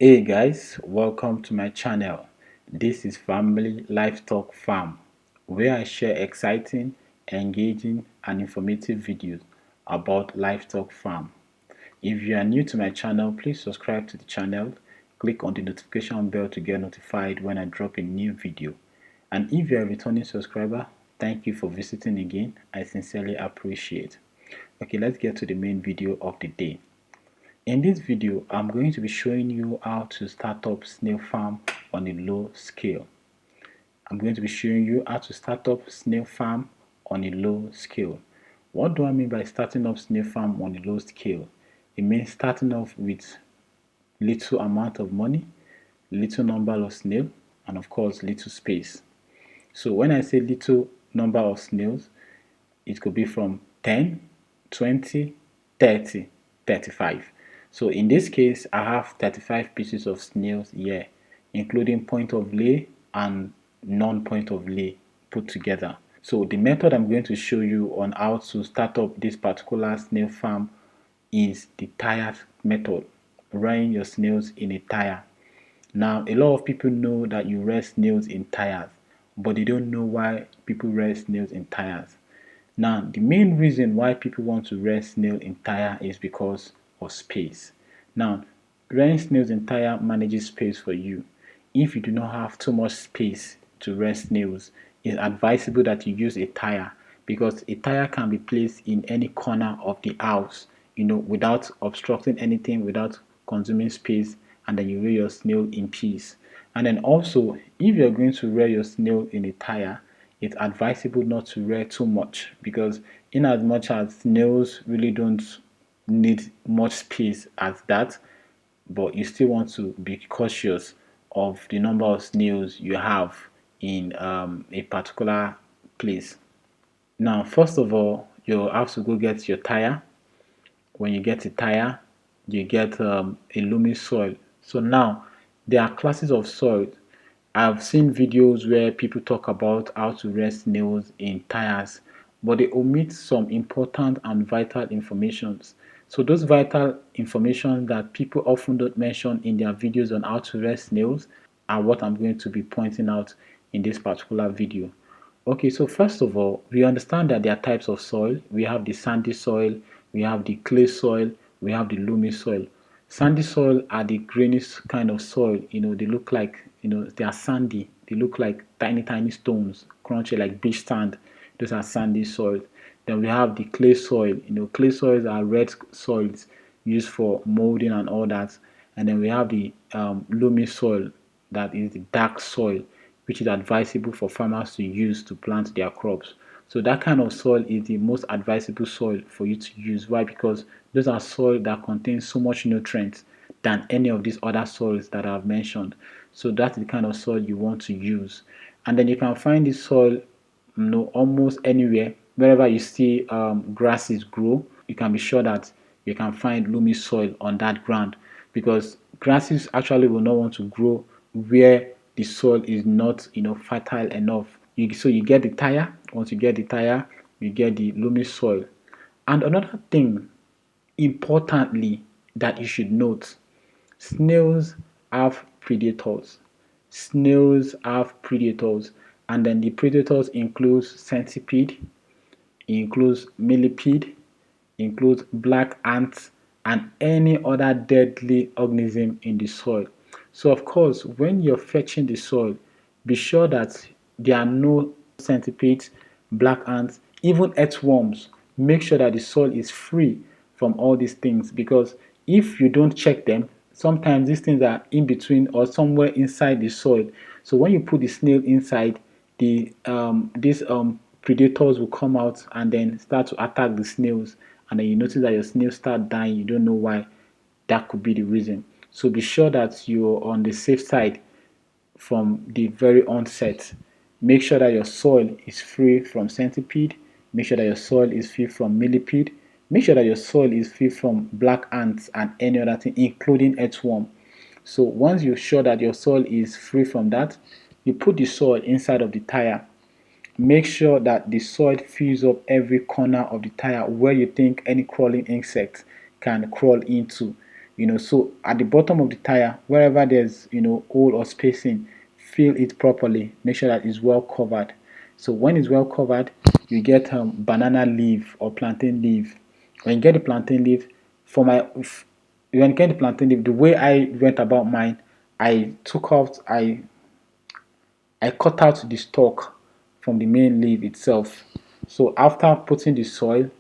Hey guys, welcome to my channel. This is Family Livestock Farm, where I share exciting, engaging, and informative videos about livestock farm. If you are new to my channel, please subscribe to the channel, click on the notification bell to get notified when I drop a new video. And if you are a returning subscriber, thank you for visiting again. I sincerely appreciate. Okay, let's get to the main video of the day. In this video, I'm going to be showing you how to start up snail farm on a low scale. I'm going to be showing you how to start up snail farm on a low scale. What do I mean by starting up snail farm on a low scale? It means starting off with little amount of money, little number of snail, and of course little space. So when I say little number of snails, it could be from 10, 20, 30, 35. So in this case, I have 35 pieces of snails here, including point of lay and non-point of lay put together. So the method I'm going to show you on how to start up this particular snail farm is the tire method, rearing your snails in a tire. Now, a lot of people know that you rear snails in tires, but they don't know why people rear snails in tires. Now, the main reason why people want to rear snail in tire is because of space. Now, rearing snails in tire manages space for you. If you do not have too much space to rear snails, it's advisable that you use a tire because a tire can be placed in any corner of the house, without obstructing anything, without consuming space, and then you rear your snail in peace. And then also, if you're going to rear your snail in a tire, it's advisable not to rear too much because in as much as snails really don't need much space as that, but you still want to be cautious of the number of snails you have in a particular place. Now, first of all, you have to go get your tire. When you get a tire, you get a loamy soil. So now there are classes of soil. I've seen videos where people talk about how to rear snails in tires, but they omit some important and vital informations. So those vital information that people often don't mention in their videos on how to rear snails are what I'm going to be pointing out in this particular video. Okay, so first of all, we understand that there are types of soil. We have the sandy soil, we have the clay soil, we have the loamy soil. Sandy soil are the greenish kind of soil. They look like, they are sandy. They look like tiny, tiny stones, crunchy like beach sand. Those are sandy soil. Then we have the clay soil. Clay soils are red soils used for molding and all that. And then we have the loamy soil, that is the dark soil, which is advisable for farmers to use to plant their crops. So that kind of soil is the most advisable soil for you to use. Why? Because those are soil that contain so much nutrients than any of these other soils that I've mentioned. So that's the kind of soil you want to use. And then you can find this soil almost anywhere. Wherever you see grasses grow, you can be sure that you can find loamy soil on that ground, because grasses actually will not want to grow where the soil is not fertile enough. So you get the tire. Once you get the tire, you get the loamy soil. And another thing importantly that you should note, snails have predators. Snails have predators, and then the predators include centipede, includes millipede, includes black ants, and any other deadly organism in the soil. So of course, when you're fetching the soil, be sure that there are no centipedes, black ants, even earthworms. Make sure that the soil is free from all these things, because if you don't check them, sometimes these things are in between or somewhere inside the soil. So when you put the snail inside, these predators will come out and then start to attack the snails, and then you notice that your snails start dying. You don't know why. That could be the reason. So be sure that you're on the safe side from the very onset. Make sure that your soil is free from centipede. Make sure that your soil is free from millipede. Make sure that your soil is free from black ants and any other thing, including earthworm. So once you're sure that your soil is free from that, you put the soil inside of the tire. Make sure that the soil fills up every corner of the tire where you think any crawling insect can crawl into. So at the bottom of the tire, wherever there's hole or spacing, fill it properly. Make sure that it's well covered. So when it's well covered, you get banana leaf or plantain leaf. When you get the plantain leaf, for my when you get the plantain leaf, the way I went about mine, I took out I cut out the stalk from the main leaf itself. So after putting the soil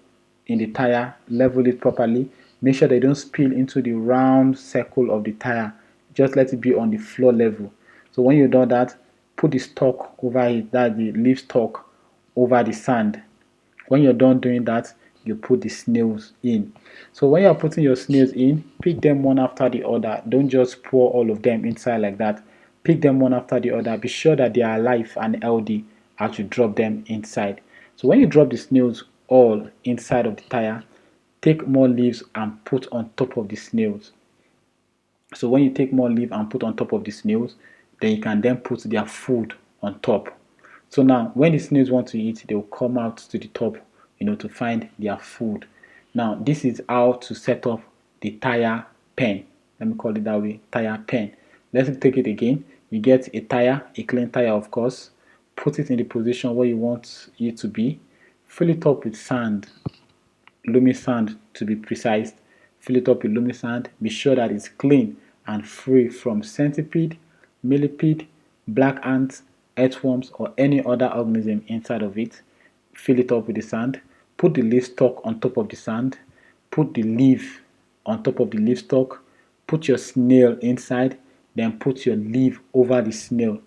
in the tire, level it properly, make sure they don't spill into the round circle of the tire. Just let it be on the floor level. So when you do that, put the stalk over it, that's the leaf stalk, over the sand. When you're done doing that, you put the snails in. So when you're putting your snails in, pick them one after the other. Don't just pour all of them inside like that. Pick them one after the other. Be sure that they are alive and healthy as you drop them inside. So when you drop the snails all inside of the tire, take more leaves and put on top of the snails. So when you take more leaf and put on top of the snails, then you can then put their food on top. So now when the snails want to eat, they will come out to the top, to find their food. Now this is how to set up the tire pen. Let me call it that way, tire pen. Let's take it again. You get a tire, a clean tire of course, put it in the position where you want it to be, fill it up with sand, loamy sand to be precise. Fill it up with loamy sand. Be sure that it's clean and free from centipede, millipede, black ants, earthworms, or any other organism inside of it. Fill it up with the sand. Put the leaf stalk on top of the sand. Put the leaf on top of the leaf stalk. Put your snail inside. Then put your leaf over the snail.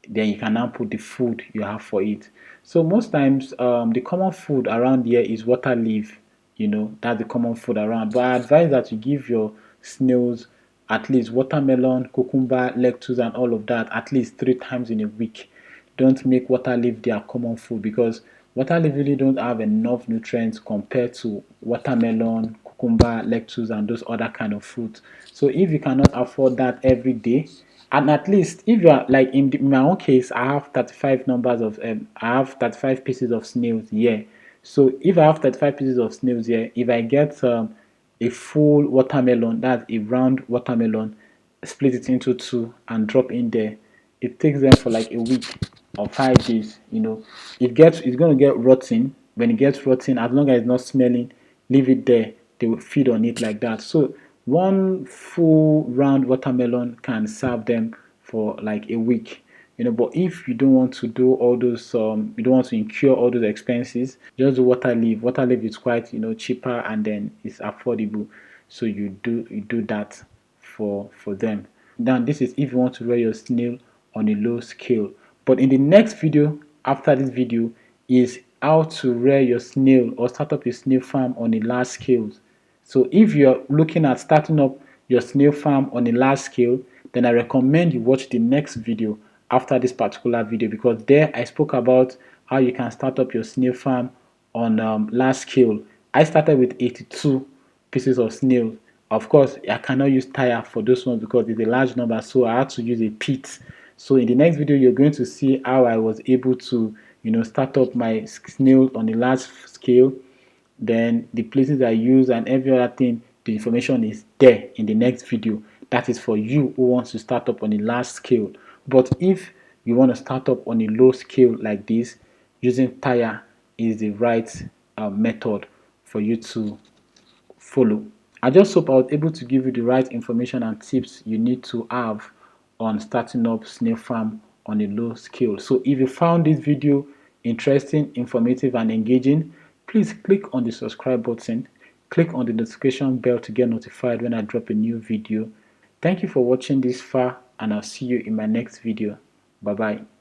Then you can now put the food you have for it. So most times the common food around here is water leaf. That's the common food around, but I advise that you give your snails at least watermelon, cucumber, lettuce, and all of that at least 3 times in a week. Don't make water leaf their common food, because water leaf really don't have enough nutrients compared to watermelon, cucumber, lettuce, and those other kind of fruits. So if you cannot afford that every day, and at least if you are like in my own case, I have 35 numbers of I have 35 pieces of snails here. So if I have 35 pieces of snails here, if I get a full watermelon, that's a round watermelon, split it into two and drop in there, it takes them for like a week or 5 days. It's going to get rotten. When it gets rotten, as long as it's not smelling, leave it there. They will feed on it like that. So one full round watermelon can serve them for like a week. But if you don't want to do all those you don't want to incur all those expenses, just do water leaf. Water leaf is quite cheaper, and then it's affordable, so you do that for them. Now this is if you want to rear your snail on a low scale. But in the next video after this video is how to rear your snail or start up a snail farm on a large scale. So if you're looking at starting up your snail farm on a large scale, then I recommend you watch the next video after this particular video, because there I spoke about how you can start up your snail farm on large scale. I started with 82 pieces of snail. Of course, I cannot use tire for those ones because it's a large number, so I had to use a pit. So in the next video, you're going to see how I was able to start up my snail on a large scale. Then the places I use and every other thing, the information is there in the next video. That is for you who wants to start up on a large scale. But if you want to start up on a low scale like this, using tire is the right method for you to follow. I just hope I was able to give you the right information and tips you need to have on starting up snail farm on a low scale. So if you found this video interesting, informative, and engaging, please click on the subscribe button, click on the notification bell to get notified when I drop a new video. Thank you for watching this far, and I'll see you in my next video. Bye bye.